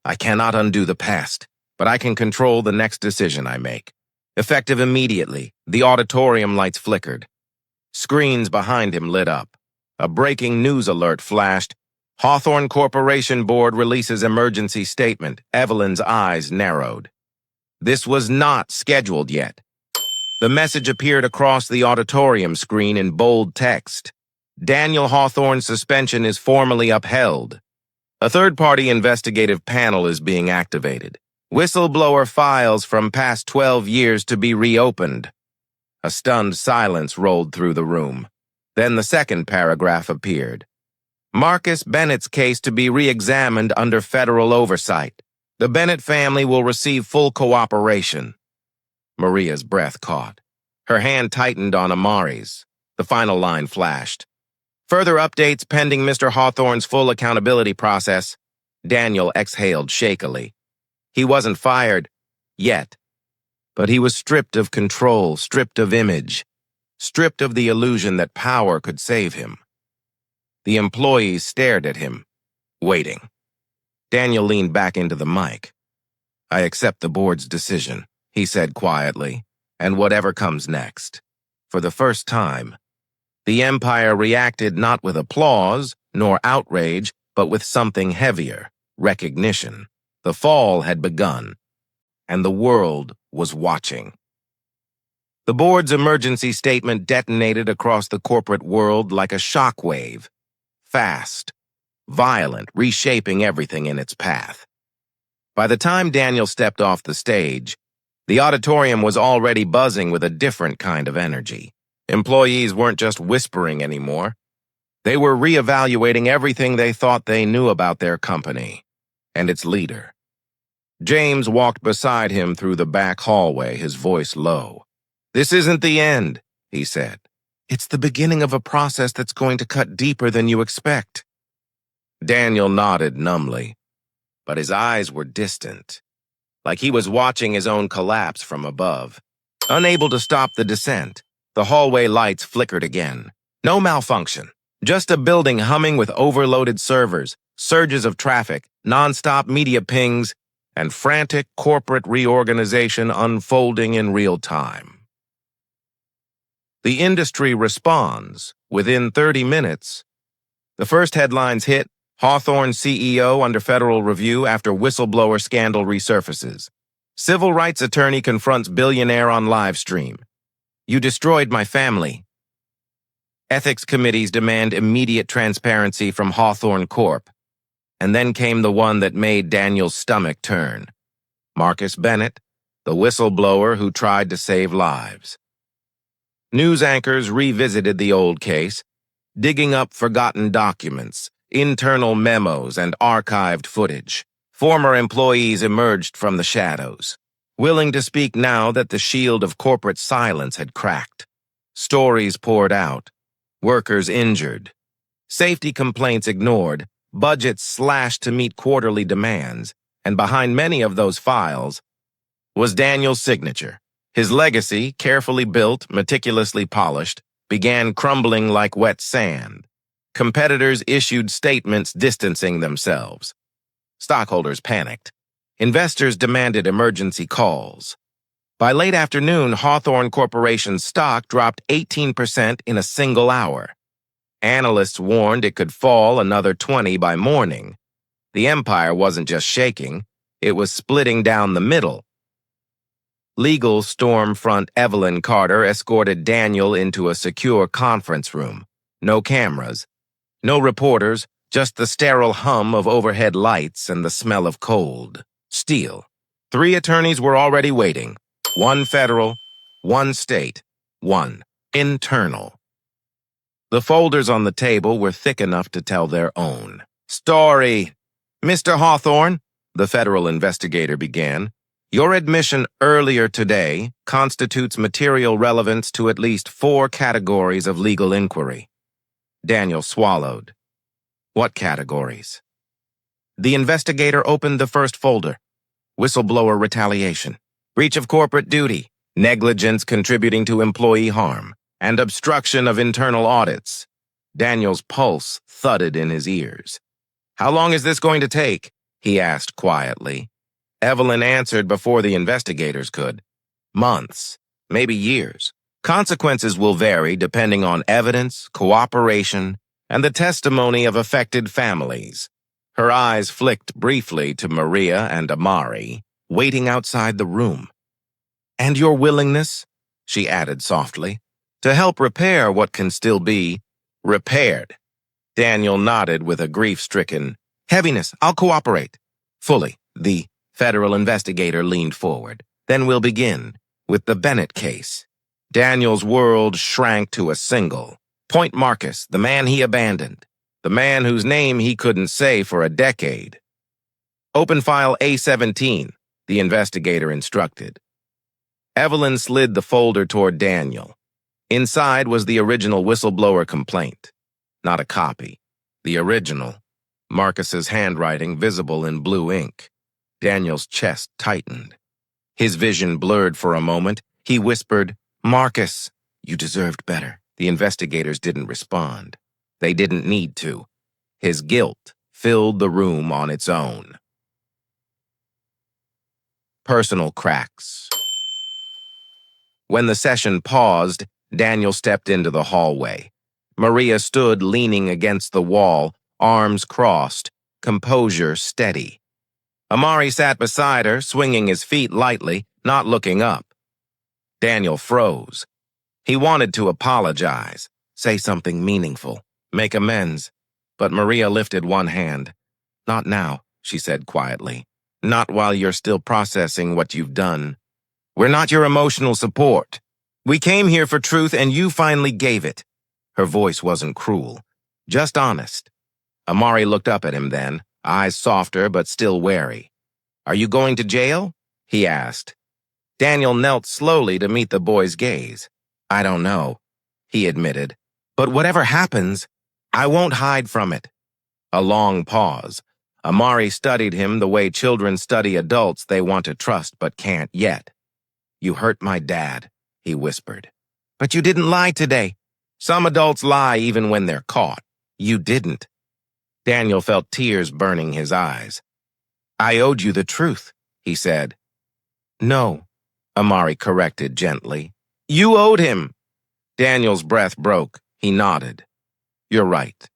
I cannot undo the past, but I can control the next decision I make. Effective immediately, the auditorium lights flickered. Screens behind him lit up. A breaking news alert flashed. Hawthorne Corporation Board releases emergency statement. Evelyn's eyes narrowed. This was not scheduled yet. The message appeared across the auditorium screen in bold text. Daniel Hawthorne's suspension is formally upheld. A third-party investigative panel is being activated. Whistleblower files from past 12 years to be reopened. A stunned silence rolled through the room. Then the second paragraph appeared. Marcus Bennett's case to be re-examined under federal oversight. The Bennett family will receive full cooperation. Maria's breath caught. Her hand tightened on Amari's. The final line flashed. Further updates pending Mr. Hawthorne's full accountability process. Daniel exhaled shakily. He wasn't fired, yet. But he was stripped of control, stripped of image, stripped of the illusion that power could save him. The employees stared at him, waiting. Daniel leaned back into the mic. "I accept the board's decision," he said quietly, "and whatever comes next." For the first time, the Empire reacted not with applause nor outrage, but with something heavier, recognition. The fall had begun, and the world was watching. The board's emergency statement detonated across the corporate world like a shockwave. Fast, violent, reshaping everything in its path. By the time Daniel stepped off the stage, the auditorium was already buzzing with a different kind of energy. Employees weren't just whispering anymore. They were reevaluating everything they thought they knew about their company and its leader. James walked beside him through the back hallway, his voice low. "This isn't the end," he said. "It's the beginning of a process that's going to cut deeper than you expect." Daniel nodded numbly, but his eyes were distant, like he was watching his own collapse from above. Unable to stop the descent, the hallway lights flickered again. No malfunction, just a building humming with overloaded servers, surges of traffic, non-stop media pings, and frantic corporate reorganization unfolding in real time. The industry responds within 30 minutes. The first headlines hit: Hawthorne CEO under federal review after whistleblower scandal resurfaces. Civil rights attorney confronts billionaire on live stream. You destroyed my family. Ethics committees demand immediate transparency from Hawthorne Corp. And then came the one that made Daniel's stomach turn. Marcus Bennett, the whistleblower who tried to save lives. News anchors revisited the old case, digging up forgotten documents, internal memos, and archived footage. Former employees emerged from the shadows, willing to speak now that the shield of corporate silence had cracked. Stories poured out, workers injured, safety complaints ignored, budgets slashed to meet quarterly demands, and behind many of those files was Daniel's signature. His legacy, carefully built, meticulously polished, began crumbling like wet sand. Competitors issued statements distancing themselves. Stockholders panicked. Investors demanded emergency calls. By late afternoon, Hawthorne Corporation's stock dropped 18% in a single hour. Analysts warned it could fall another 20% by morning. The empire wasn't just shaking, it was splitting down the middle. Legal storm front Evelyn Carter escorted Daniel into a secure conference room. No cameras, no reporters, just the sterile hum of overhead lights and the smell of cold steel. 3 attorneys were already waiting. 1 federal, 1 state, 1 internal. The folders on the table were thick enough to tell their own story. "Mr. Hawthorne," the federal investigator began, "your admission earlier today constitutes material relevance to at least 4 categories of legal inquiry." Daniel swallowed. "What categories?" The investigator opened the first folder. Whistleblower retaliation, breach of corporate duty, negligence contributing to employee harm, and obstruction of internal audits. Daniel's pulse thudded in his ears. "How long is this going to take?" he asked quietly. Evelyn answered before the investigators could. "Months, maybe years. Consequences will vary depending on evidence, cooperation, and the testimony of affected families. Her eyes flicked briefly to Maria and Amari, waiting outside the room. "And your willingness," she added softly, "to help repair what can still be repaired." Daniel nodded with a grief-stricken heaviness. "I'll cooperate." Fully, the federal investigator leaned forward. "Then we'll begin with the Bennett case." Daniel's world shrank to a single. Point Marcus, the man he abandoned. The man whose name he couldn't say for a decade. "Open file A17, the investigator instructed. Evelyn slid the folder toward Daniel. Inside was the original whistleblower complaint. Not a copy. The original. Marcus's handwriting visible in blue ink. Daniel's chest tightened. His vision blurred for a moment. He whispered, "Marcus, you deserved better." The investigators didn't respond. They didn't need to. His guilt filled the room on its own. Personal cracks. When the session paused, Daniel stepped into the hallway. Maria stood leaning against the wall, arms crossed, composure steady. Amari sat beside her, swinging his feet lightly, not looking up. Daniel froze. He wanted to apologize, say something meaningful, make amends, but Maria lifted one hand. "Not now," she said quietly. "Not while you're still processing what you've done. We're not your emotional support. We came here for truth and you finally gave it." Her voice wasn't cruel, just honest. Amari looked up at him then, eyes softer but still wary. "Are you going to jail?" he asked. Daniel knelt slowly to meet the boy's gaze. "I don't know," he admitted. "But whatever happens, I won't hide from it." A long pause. Amari studied him the way children study adults they want to trust but can't yet. "You hurt my dad," he whispered. "But you didn't lie today." "Some adults lie even when they're caught. You didn't." Daniel felt tears burning his eyes. "I owed you the truth," he said. "No," Amari corrected gently. "You owed him." Daniel's breath broke. He nodded. "You're right."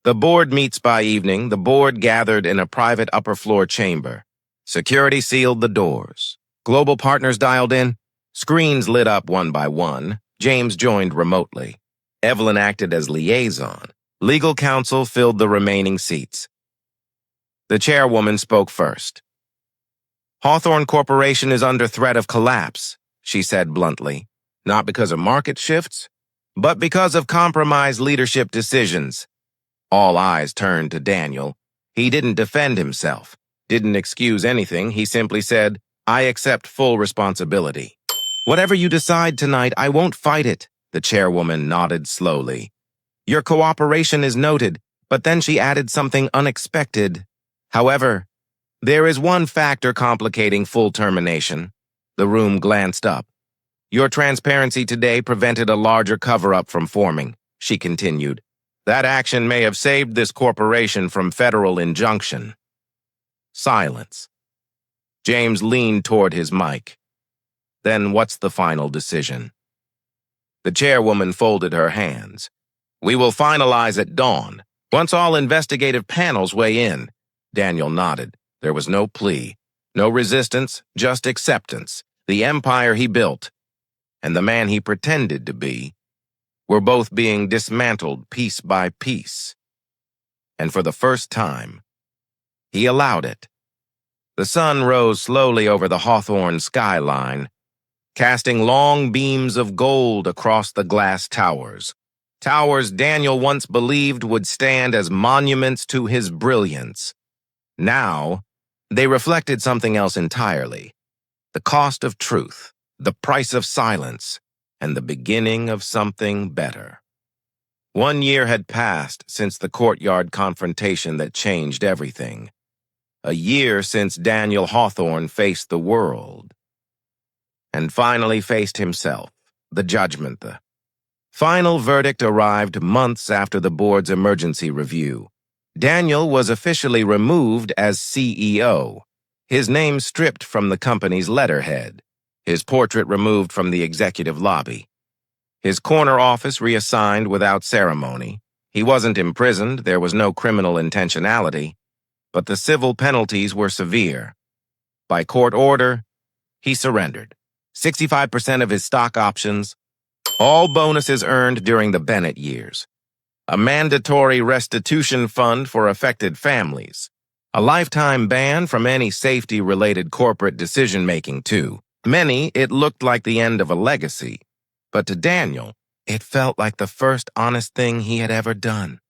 The board meets by evening. The board gathered in a private upper-floor chamber. Security sealed the doors. Global partners dialed in. Screens lit up one by one. James joined remotely. Evelyn acted as liaison. Legal counsel filled the remaining seats. The chairwoman spoke first. "Hawthorne Corporation is under threat of collapse," she said bluntly. "Not because of market shifts, but because of compromised leadership decisions." All eyes turned to Daniel. He didn't defend himself, didn't excuse anything. He simply said, "I accept full responsibility." "Whatever you decide tonight, I won't fight it," the chairwoman nodded slowly. "Your cooperation is noted," but then she added something unexpected. "However, there is one factor complicating full termination." The room glanced up. "Your transparency today prevented a larger cover-up from forming," she continued. "That action may have saved this corporation from federal injunction." Silence. James leaned toward his mic. "Then what's the final decision?" The chairwoman folded her hands. "We will finalize at dawn, once all investigative panels weigh in." Daniel nodded. There was no plea, no resistance, just acceptance. The empire he built, and the man he pretended to be, were both being dismantled piece by piece. And for the first time, he allowed it. The sun rose slowly over the Hawthorne skyline, casting long beams of gold across the glass towers. Towers Daniel once believed would stand as monuments to his brilliance. Now, they reflected something else entirely. The cost of truth, the price of silence, and the beginning of something better. 1 year had passed since the courtyard confrontation that changed everything. A year since Daniel Hawthorne faced the world. And finally faced himself, the judgment, the final verdict arrived months after the board's emergency review. Daniel was officially removed as CEO, his name stripped from the company's letterhead, his portrait removed from the executive lobby, his corner office reassigned without ceremony, He wasn't imprisoned, there was no criminal intentionality, but the civil penalties were severe. By court order, he surrendered. 65% of his stock options, all bonuses earned during the Bennett years. A mandatory restitution fund for affected families. A lifetime ban from any safety-related corporate decision-making, too. Many, it looked like the end of a legacy. But to Daniel, it felt like the first honest thing he had ever done.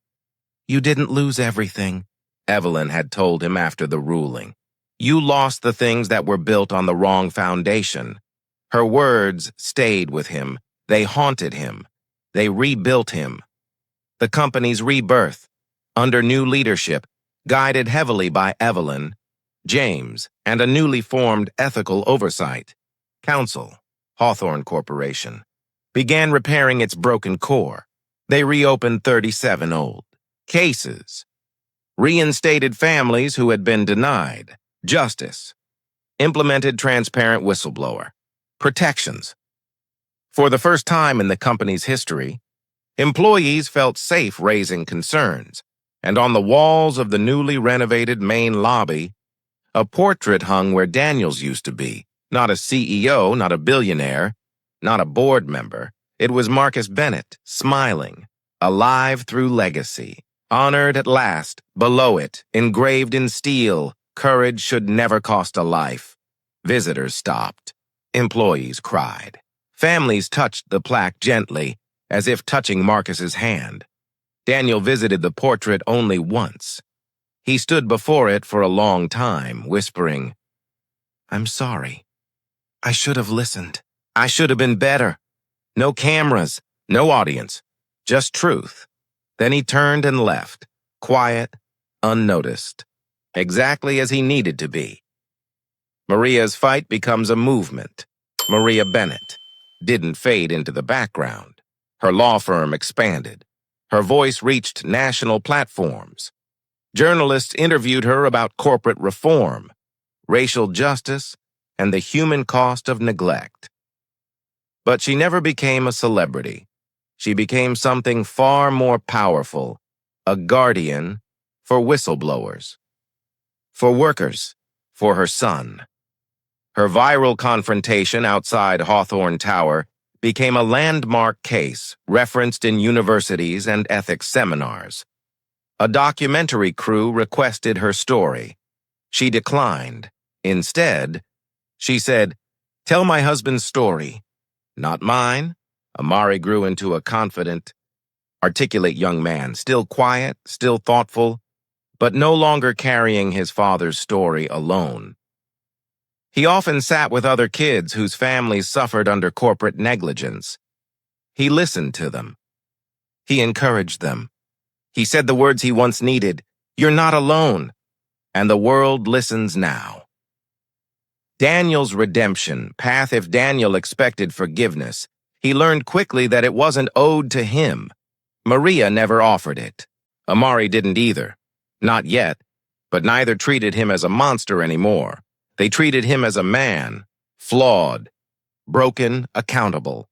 "You didn't lose everything," Evelyn had told him after the ruling. "You lost the things that were built on the wrong foundation." Her words stayed with him. They haunted him. They rebuilt him. The company's rebirth, under new leadership, guided heavily by Evelyn, James, and a newly formed ethical oversight council, Hawthorne Corporation, began repairing its broken core. They reopened 37 old cases, reinstated families who had been denied justice, implemented transparent whistleblower protections. For the first time in the company's history, employees felt safe raising concerns, and on the walls of the newly renovated main lobby, a portrait hung where Daniels used to be. Not a CEO, not a billionaire, not a board member. It was Marcus Bennett, smiling, alive through legacy, honored at last. Below it, engraved in steel, "Courage should never cost a life." Visitors stopped. Employees cried. Families touched the plaque gently, as if touching Marcus's hand. Daniel visited the portrait only once. He stood before it for a long time, whispering, "I'm sorry. I should have listened. I should have been better. No cameras, no audience, just truth." Then he turned and left, quiet, unnoticed, exactly as he needed to be. Maria's fight becomes a movement. Maria Bennett didn't fade into the background. Her law firm expanded. Her voice reached national platforms. Journalists interviewed her about corporate reform, racial justice, and the human cost of neglect. But she never became a celebrity. She became something far more powerful, a guardian for whistleblowers, for workers, for her son. Her viral confrontation outside Hawthorne Tower became a landmark case referenced in universities and ethics seminars. A documentary crew requested her story. She declined. Instead, she said, "Tell my husband's story, not mine." Amari grew into a confident, articulate young man, still quiet, still thoughtful, but no longer carrying his father's story alone. He often sat with other kids whose families suffered under corporate negligence. He listened to them. He encouraged them. He said the words he once needed, "You're not alone," and the world listens now. Daniel's redemption path. If Daniel expected forgiveness, he learned quickly that it wasn't owed to him. Maria never offered it. Amari didn't either. Not yet, but neither treated him as a monster anymore. They treated him as a man, flawed, broken, accountable.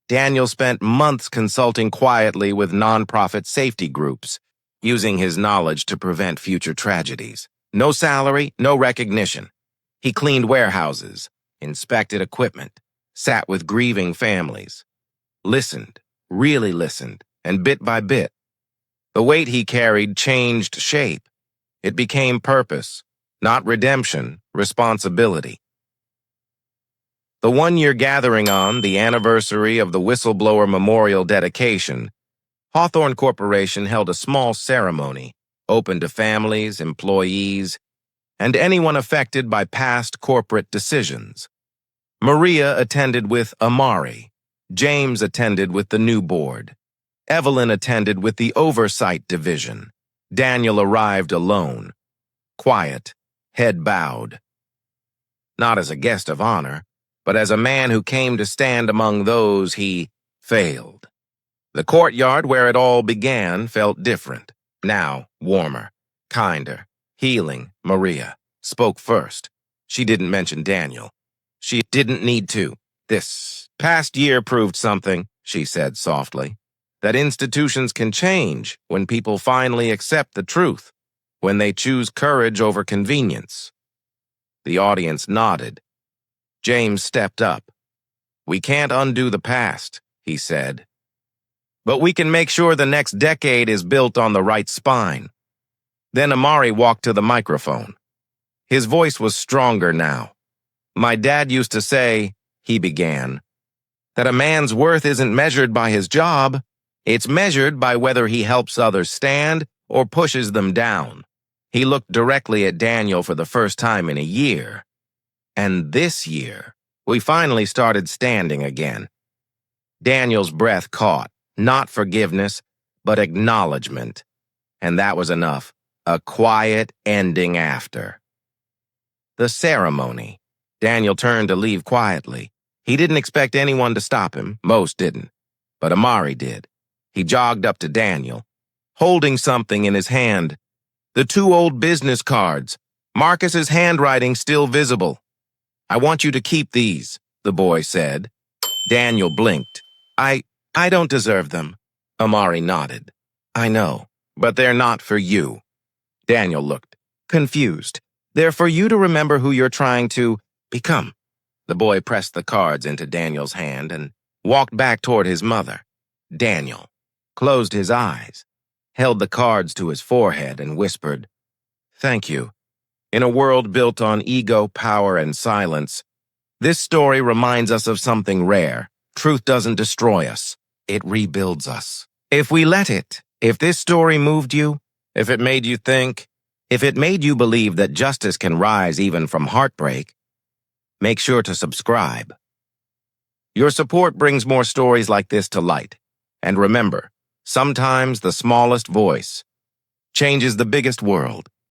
Daniel spent months consulting quietly with nonprofit safety groups, using his knowledge to prevent future tragedies. No salary, no recognition. He cleaned warehouses, inspected equipment, sat with grieving families, listened, really listened, and bit by bit, the weight he carried changed shape. It became purpose, not redemption, responsibility. The one-year gathering on the anniversary of the Whistleblower Memorial dedication, Hawthorne Corporation held a small ceremony open to families, employees, and anyone affected by past corporate decisions. Maria attended with Amari. James attended with the new board. Evelyn attended with the oversight division. Daniel arrived alone, quiet, head bowed. Not as a guest of honor, but as a man who came to stand among those he failed. The courtyard where it all began felt different, now warmer, kinder, healing. Maria spoke first. She didn't mention Daniel. She didn't need to. "This past year proved something," she said softly. that institutions can change when people finally accept the truth, when they choose courage over convenience. The audience nodded. James stepped up. "We can't undo the past," he said. "But we can make sure the next decade is built on the right spine." Then Amari walked to the microphone. His voice was stronger now. "My dad used to say," he began, "that a man's worth isn't measured by his job. It's measured by whether he helps others stand or pushes them down." He looked directly at Daniel for the first time in a year. "And this year, we finally started standing again." Daniel's breath caught, not forgiveness, but acknowledgement. And that was enough, a quiet ending after. The ceremony. Daniel turned to leave quietly. He didn't expect anyone to stop him, most didn't, but Amari did. He jogged up to Daniel, holding something in his hand. The 2 old business cards, Marcus's handwriting still visible. "I want you to keep these," the boy said. Daniel blinked. I don't deserve them." Amari nodded. "I know, but they're not for you." Daniel looked confused. "They're for you to remember who you're trying to become." The boy pressed the cards into Daniel's hand and walked back toward his mother. Daniel closed his eyes, held the cards to his forehead, and whispered, "Thank you. In a world built on ego, power, and silence, this story reminds us of something rare. Truth doesn't destroy us. It rebuilds us. If we let it, if this story moved you, if it made you think, if it made you believe that justice can rise even from heartbreak, make sure to subscribe. Your support brings more stories like this to light. And remember, sometimes the smallest voice changes the biggest world.